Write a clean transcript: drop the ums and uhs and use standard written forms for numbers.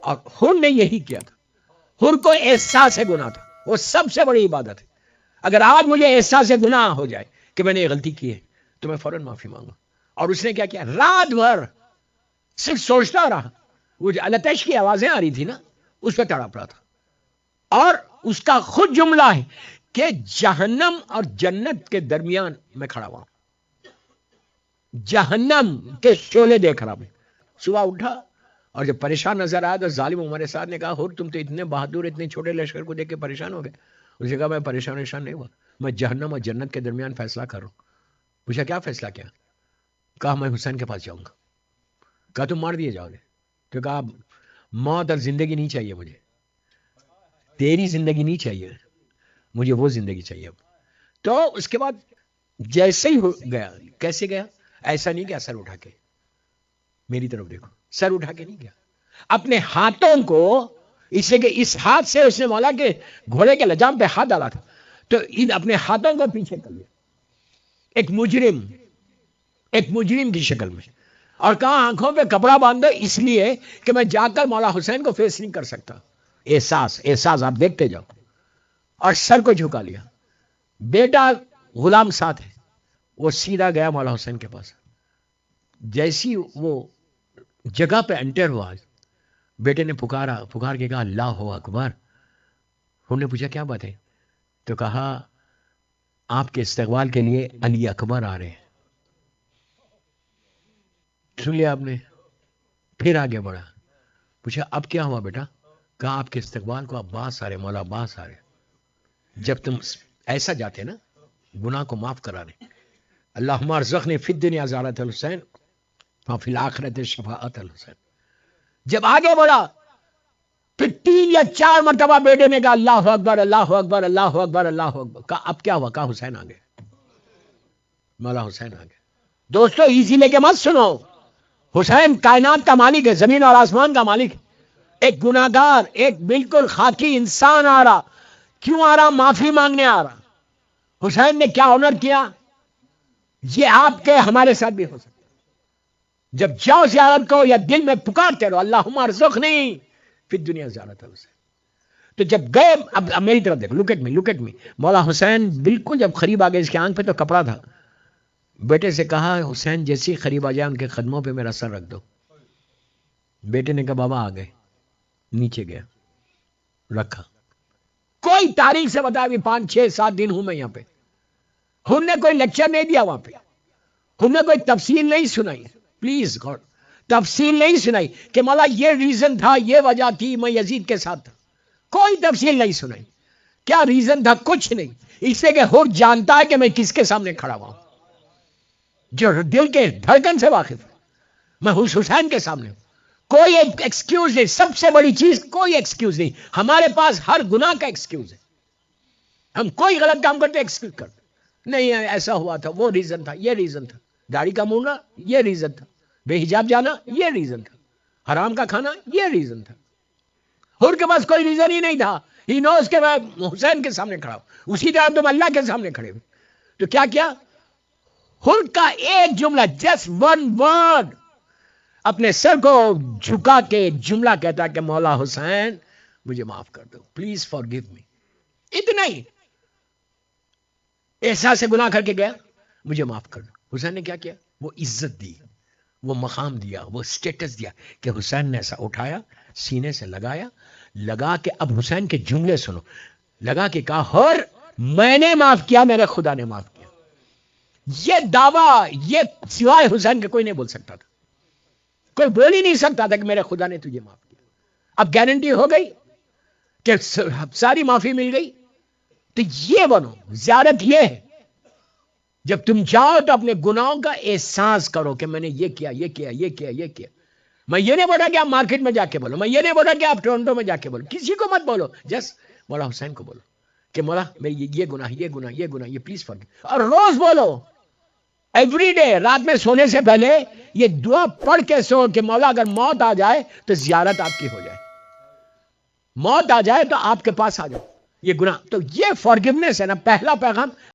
اور حر نے یہی کیا تھا. حر کو احساس گناہ تھا, وہ سب سے بڑی عبادت ہے. اگر آج مجھے احساس گناہ ہو جائے کہ میں نے یہ غلطی کی ہے تو میں فوراً معافی مانگوں. اور اس نے کیا کیا, رات بھر صرف سوچتا رہا. وہ جو التش کی آوازیں آ رہی تھی نا, اس پہ تڑپ رہا تھا. اور اس کا خود جملہ ہے کہ جہنم اور جنت کے درمیان میں کھڑا ہوا, جہنم کے شعلے دیکھ رہا میں. صبح اٹھا اور جب پریشان نظر آیا تو ظالم عمر سعد نے کہا, تم تو اتنے بہادر, اتنے چھوٹے لشکر کو دیکھ کے پریشان ہو گئے. اس نے کہا میں پریشان نہیں ہوا, میں جہنم اور جنت کے درمیان فیصلہ کر رہا ہوں. پوچھا کیا فیصلہ کیا؟ کہا میں حسین کے پاس جاؤں گا. کہا تم مار دیے جاؤ گے؟ تو کہا موت اور زندگی نہیں چاہیے مجھے, تیری زندگی نہیں چاہیے مجھے, وہ زندگی چاہیے. تو اس کے بعد جیسے ہی ہو گیا, کیسے گیا؟ ایسا نہیں گیا سر اٹھا کے, میری طرف دیکھو, سر اٹھا کے نہیں گیا, اپنے ہاتھوں کو, اس لیے کہ اس ہاتھ سے اس نے مولا کے گھوڑے کے لجام پہ ہاتھ ڈالا تھا, تو ان اپنے ہاتھوں کو پیچھے کر لیا ایک مجرم کی شکل میں, اور کہا آنکھوں پہ کپڑا باندھو, اس لیے کہ میں جا کر مولا حسین کو فیس نہیں کر سکتا. احساس آپ دیکھتے جاؤ. اور سر کو جھکا لیا. بیٹا غلام ساتھ ہے, وہ سیدھا گیا مولا حسین کے پاس. جیسی وہ جگہ پہ انٹر ہوا, بیٹے نے پکار کے کہا اللہ اکبر. انہوں نے پوچھا کیا بات ہے؟ تو کہا آپ کے استقبال کے لیے علی اکبر آ رہے ہیں. سن لیا آپ نے؟ پھر آگے بڑھا, پوچھا اب کیا ہوا بیٹا؟ کہا آپ کے استقبال کو عباس آ رہے, مولا عباس آ رہے. جب تم ایسا جاتے نا گناہ کو معاف کرانے, اللہم ارزقنی فی الدنیا زیارت الحسین وفی الآخرت شفاعت الحسین. جب آگے بڑھا پھر 3 یا 4 مرتبہ بیٹے نے کہا اللہ اکبر اللہ اکبر اللہ اکبر اللہ اکبر. کہا اب کیا ہوا؟ کہا حسین آ گئے, مولا حسین آ گئے. دوستو ایزی لے کے مت سنو, حسین کائنات کا مالک ہے, زمین اور آسمان کا مالک ہے. ایک گناہگار, ایک بالکل خاکی انسان آ رہا. کیوں آ رہا؟ معافی مانگنے آ رہا. حسین نے کیا آنر کیا؟ یہ آپ کے ہمارے ساتھ بھی ہو سکتا. جب جاؤ زیارت کو یا دل میں پکارتے رہو اللہم ارزقنی فی الدنیا زیارت حسین. تو جب گئے, اب میری طرف دیکھو, لک ایٹ می. مولا حسین بالکل جب قریب آ گئے, اس کے آنکھ پہ تو کپڑا تھا. بیٹے سے کہا حسین جیسی قریب آ جائے ان کے قدموں پہ میرا سر رکھ دو. بیٹے نے کہا بابا آ گئے. نیچے گیا, رکھا. کوئی تاریخ سے بتایا بھی 5 6 7 دن ہوں میں یہاں پہ. ہم نے کوئی لیکچر نہیں دیا وہاں پہ, ہم نے کوئی تفصیل نہیں سنائی. پلیز گاڈ, تفصیل نہیں سنائی کہ مولا یہ ریزن تھا, یہ وجہ تھی, میں یزید کے ساتھ تھا. کوئی تفصیل نہیں سنائی. کیا ریزن تھا؟ کچھ نہیں. اس لیے کہ حر جانتا ہے کہ میں کس کے سامنے کھڑا ہوا ہوں, جو دل کے دھڑکن سے واقف ہے. میں حسین کے سامنے ہوں. کوئی ایکسکیوز نہیں, سب سے بڑی چیز کوئی ایکسکیوز نہیں. ہمارے پاس ہر گناہ کا ایکسکیوز ہے. ہم کوئی غلط کام کرتے ایکسکیوز کرتے نہیں, ایسا ہوا تھا, وہ ریزن تھا, یہ ریزن تھا, داڑھی کا موڑنا یہ ریزن تھا, بے حجاب جانا یہ ریزن تھا, حرام کا کھانا یہ ریزن تھا. حر کے پاس کوئی ریزن ہی نہیں تھا. ہی نوز کہ میں حسین کے سامنے کھڑا ہوں. اسی طرح تم اللہ کے سامنے کھڑے ہوئے. تو کیا حر کا ایک جملہ, جسٹ ون ورڈ, اپنے سر کو جھکا کے جملہ کہتا کہ مولا حسین مجھے معاف کر دو, پلیز فارگیو می. اتنا ہی احساس سے گناہ کر کے گیا, مجھے معاف کر دو. حسین نے کیا کیا؟ وہ عزت دی, وہ مقام دیا, وہ سٹیٹس دیا کہ حسین نے ایسا اٹھایا, سینے سے لگا کے اب حسین کے جملے سنو, لگا کے کہا حر میں نے معاف کیا, میرے خدا نے معاف کیا. یہ دعویٰ یہ سوائے حسین کے کوئی نہیں بول سکتا تھا. کوئی بول ہی نہیں سکتا تھا کہ میرے خدا نے تجھے معاف کیا. اب گارنٹی ہو گئی کہ ساری معافی مل گئی. تو یہ بنو, زیارت یہ ہے جب تم جاؤ تو اپنے گناہوں کا احساس کرو کہ میں نے یہ کیا. میں یہ نہیں بولا کہ آپ مارکیٹ میں جا کے بولو, میں یہ نہیں بولا کہ آپ ٹورنٹو میں جا کے بولو, کسی کو مت بولو, جس مولا حسین کو بولو کہ مولا میری یہ گناہ یہ پلیز فرگیو. اور روز بولو, ایوری ڈے, رات میں سونے سے پہلے یہ دعا پڑھ کے سو کہ مولا اگر موت آ جائے تو زیارت آپ کی ہو جائے, موت آ جائے تو آپ کے پاس آ جاؤ. یہ گناہ تو یہ فارگیونیس ہے نا, پہلا پیغام